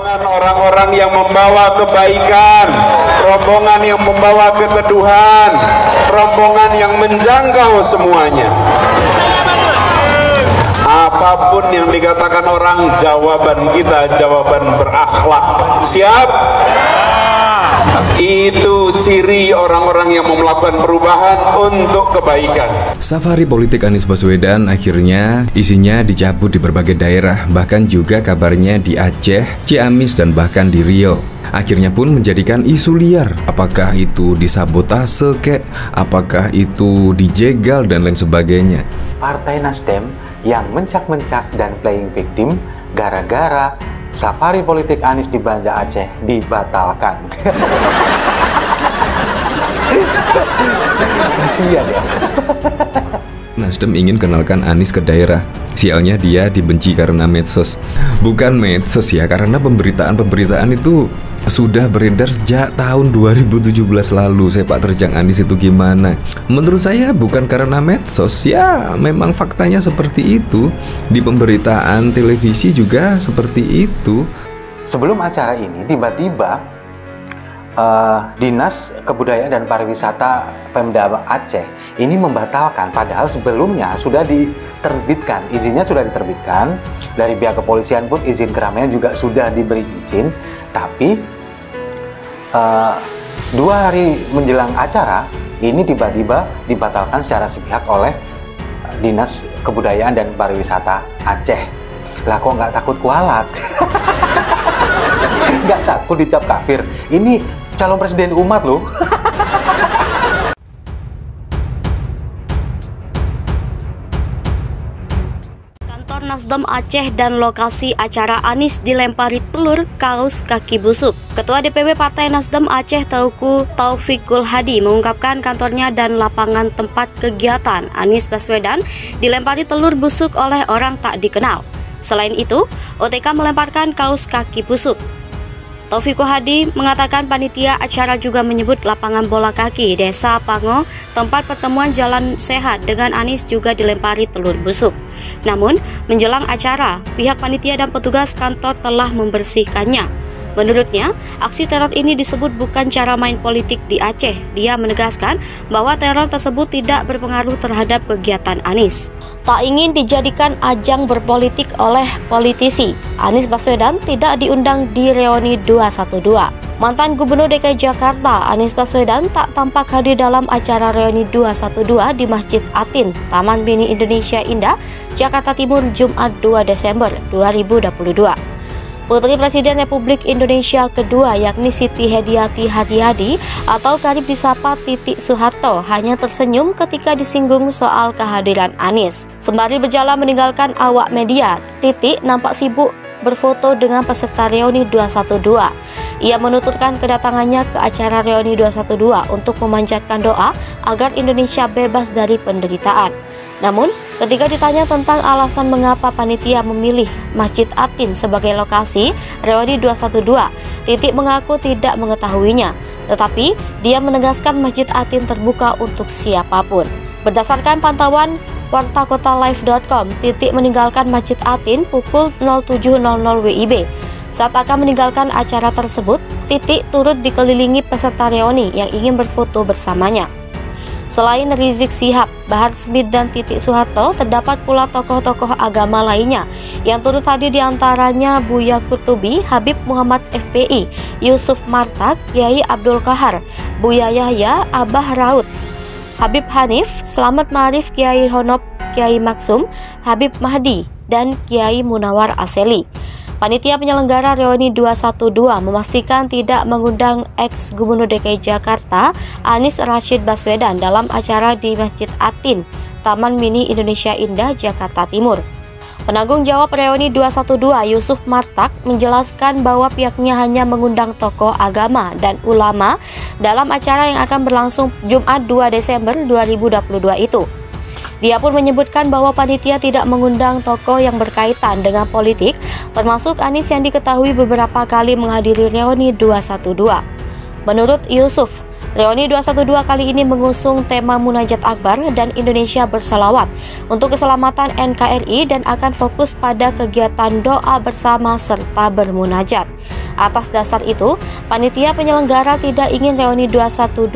rombongan orang-orang yang membawa kebaikan, rombongan yang membawa keteduhan, rombongan yang menjangkau semuanya. Apapun yang dikatakan orang, jawaban kita jawaban berakhlak. Siap? Itu ciri orang-orang yang mau melakukan perubahan untuk kebaikan. Safari politik Anies Baswedan akhirnya isinya dicabut di berbagai daerah, bahkan juga kabarnya di Aceh, Ciamis, dan bahkan di Riau. Akhirnya pun menjadikan isu liar, apakah itu disabotase kek, apakah itu dijegal dan lain sebagainya. Partai Nasdem yang mencak-mencak dan playing victim gara-gara safari politik Anies di Banda Aceh dibatalkan. Kasihan ya. Nasdem ingin kenalkan Anies ke daerah. Sialnya dia dibenci karena medsos. Bukan medsos ya, karena pemberitaan itu sudah beredar sejak tahun 2017 lalu. Sepak terjang Anies itu gimana? Menurut saya bukan karena medsos, ya memang faktanya seperti itu. Di pemberitaan televisi juga seperti itu. Sebelum acara ini tiba-tiba Dinas Kebudayaan dan Pariwisata Pemda Aceh ini membatalkan, padahal sebelumnya sudah diterbitkan, izinnya sudah diterbitkan dari pihak kepolisian pun izin keramaian juga sudah diberi izin, tapi 2 hari menjelang acara ini tiba-tiba dibatalkan secara sepihak oleh Dinas Kebudayaan dan Pariwisata Aceh. Lah kok nggak takut kualat? Nggak takut dicap kafir? Ini calon presiden umat loh. Kantor Nasdem Aceh dan lokasi acara Anies dilempari telur kaos kaki busuk. Ketua DPW Partai Nasdem Aceh Teuku Taufikul Hadi mengungkapkan kantornya dan lapangan tempat kegiatan Anies Baswedan dilempari telur busuk oleh orang tak dikenal. Selain itu, OTK melemparkan kaos kaki busuk. Taufikul Hadi mengatakan panitia acara juga menyebut lapangan bola kaki Desa Pango, tempat pertemuan jalan sehat dengan Anies juga dilempari telur busuk. Namun, menjelang acara, pihak panitia dan petugas kantor telah membersihkannya. Menurutnya, aksi teror ini disebut bukan cara main politik di Aceh. Dia menegaskan bahwa teror tersebut tidak berpengaruh terhadap kegiatan Anies. Tak ingin dijadikan ajang berpolitik oleh politisi, Anies Baswedan tidak diundang di reuni 212. Mantan Gubernur DKI Jakarta, Anies Baswedan tak tampak hadir dalam acara reuni 212 di Masjid Atin, Taman Mini Indonesia Indah, Jakarta Timur, Jumat 2 Desember 2022. Putri Presiden Republik Indonesia kedua yakni Siti Hediati Haryadi atau kerap disapa Titik Soeharto hanya tersenyum ketika disinggung soal kehadiran Anies. Sembari berjalan meninggalkan awak media, Titik nampak sibuk berfoto dengan peserta reuni 212. Ia menuturkan kedatangannya ke acara reuni 212 untuk memanjatkan doa agar Indonesia bebas dari penderitaan. Namun, ketika ditanya tentang alasan mengapa panitia memilih Masjid Atin sebagai lokasi reuni 212, Titik mengaku tidak mengetahuinya, tetapi dia menegaskan Masjid Atin terbuka untuk siapapun. Berdasarkan pantauan wartakotalive.com, Titik meninggalkan Masjid Atin pukul 07.00 WIB. Saat akan meninggalkan acara tersebut, Titik turut dikelilingi peserta reuni yang ingin berfoto bersamanya. Selain Rizik Syihab, Bahar Smith, dan Titik Soeharto, terdapat pula tokoh-tokoh agama lainnya yang turut hadir, diantaranya Buya Kurtubi, Habib Muhammad FPI, Yusuf Martak, Kiai Abdul Kahar, Buya Yahya, Abah Raud, Habib Hanif, Selamat Ma'arif, Kiai Honop, Kiai Maksum, Habib Mahdi, dan Kiai Munawar Aseli. Panitia penyelenggara reuni 212 memastikan tidak mengundang ex-Gubernur DKI Jakarta Anies Rashid Baswedan dalam acara di Masjid Atin, Taman Mini Indonesia Indah, Jakarta Timur. Penanggung jawab reuni 212 Yusuf Martak menjelaskan bahwa pihaknya hanya mengundang tokoh agama dan ulama dalam acara yang akan berlangsung Jumat 2 Desember 2022 itu. Dia pun menyebutkan bahwa panitia tidak mengundang tokoh yang berkaitan dengan politik, termasuk Anies yang diketahui beberapa kali menghadiri reuni 212. Menurut Yusuf, Reuni 212 kali ini mengusung tema Munajat Akbar dan Indonesia Bersalawat untuk keselamatan NKRI dan akan fokus pada kegiatan doa bersama serta bermunajat. Atas dasar itu, panitia penyelenggara tidak ingin Reuni 212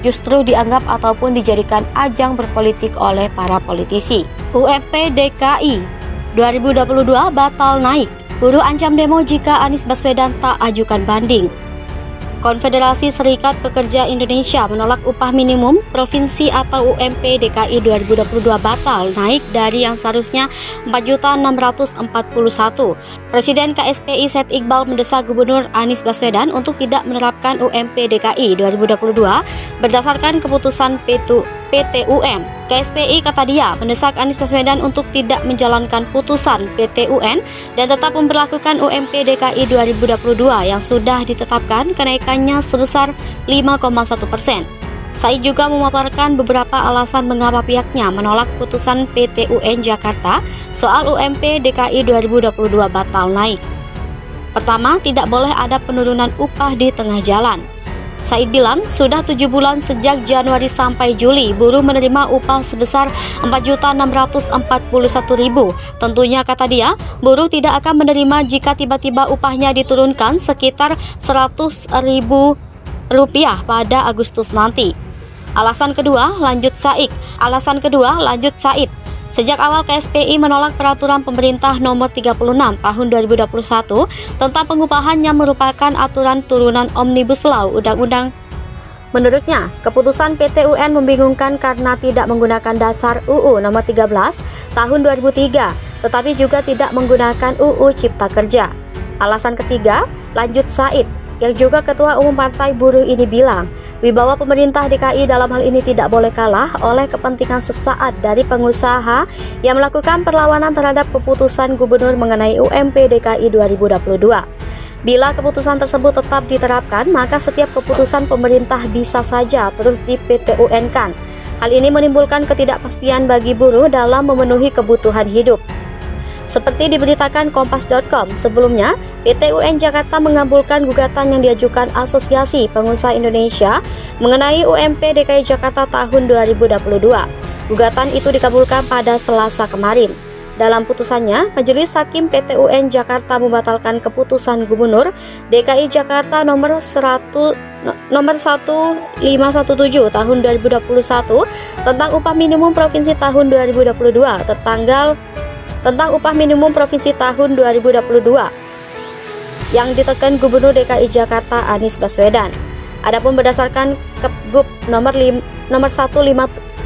justru dianggap ataupun dijadikan ajang berpolitik oleh para politisi. UMP DKI 2022 batal naik. Buruh ancam demo jika Anies Baswedan tak ajukan banding. Konfederasi Serikat Pekerja Indonesia menolak upah minimum provinsi atau UMP DKI 2022 batal naik dari yang seharusnya Rp4.641. Presiden KSPI Said Iqbal mendesak Gubernur Anies Baswedan untuk tidak menerapkan UMP DKI 2022 berdasarkan keputusan PT UN. KSPI, kata dia, mendesak Anies Baswedan untuk tidak menjalankan putusan PT UN dan tetap memberlakukan UMP DKI 2022 yang sudah ditetapkan kenaikannya sebesar 5,1%. Said juga memaparkan beberapa alasan mengapa pihaknya menolak putusan PT UN Jakarta soal UMP DKI 2022 batal naik. Pertama, tidak boleh ada penurunan upah di tengah jalan. Said bilang, sudah 7 bulan sejak Januari sampai Juli, buruh menerima upah sebesar Rp4.641.000. Tentunya, kata dia, buruh tidak akan menerima jika tiba-tiba upahnya diturunkan sekitar Rp100.000 pada Agustus nanti. Alasan kedua, lanjut Said. Sejak awal KSPI menolak peraturan pemerintah nomor 36 tahun 2021 tentang pengupahan yang merupakan aturan turunan Omnibus Law Undang-Undang. Menurutnya, keputusan PT UN membingungkan karena tidak menggunakan dasar UU nomor 13 tahun 2003, tetapi juga tidak menggunakan UU Cipta Kerja. Alasan ketiga, lanjut Said, yang juga Ketua Umum Partai Buruh ini bilang, wibawa pemerintah DKI dalam hal ini tidak boleh kalah oleh kepentingan sesaat dari pengusaha yang melakukan perlawanan terhadap keputusan gubernur mengenai UMP DKI 2022. Bila keputusan tersebut tetap diterapkan, maka setiap keputusan pemerintah bisa saja terus di PT UN-kan. Hal ini menimbulkan ketidakpastian bagi buruh dalam memenuhi kebutuhan hidup. Seperti diberitakan Kompas.com, sebelumnya PT UN Jakarta mengabulkan gugatan yang diajukan Asosiasi Pengusaha Indonesia mengenai UMP DKI Jakarta tahun 2022. Gugatan itu dikabulkan pada Selasa kemarin. Dalam putusannya, Majelis Hakim PT UN Jakarta membatalkan keputusan Gubernur DKI Jakarta nomor 1517 tahun 2021 tentang upah minimum provinsi tahun 2022 tentang upah minimum provinsi tahun 2022 yang ditekan Gubernur DKI Jakarta Anies Baswedan. Adapun berdasarkan Kepgub nomor 1517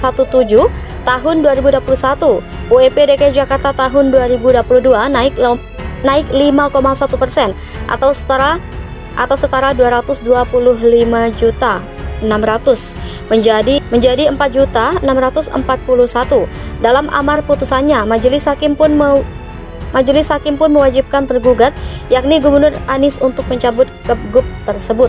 tahun 2021, UMP DKI Jakarta tahun 2022 naik 5,1% atau setara 225 juta 600 menjadi 4.641. Dalam amar putusannya, Majelis Hakim pun mewajibkan tergugat, yakni Gubernur Anies, untuk mencabut Kepgub tersebut.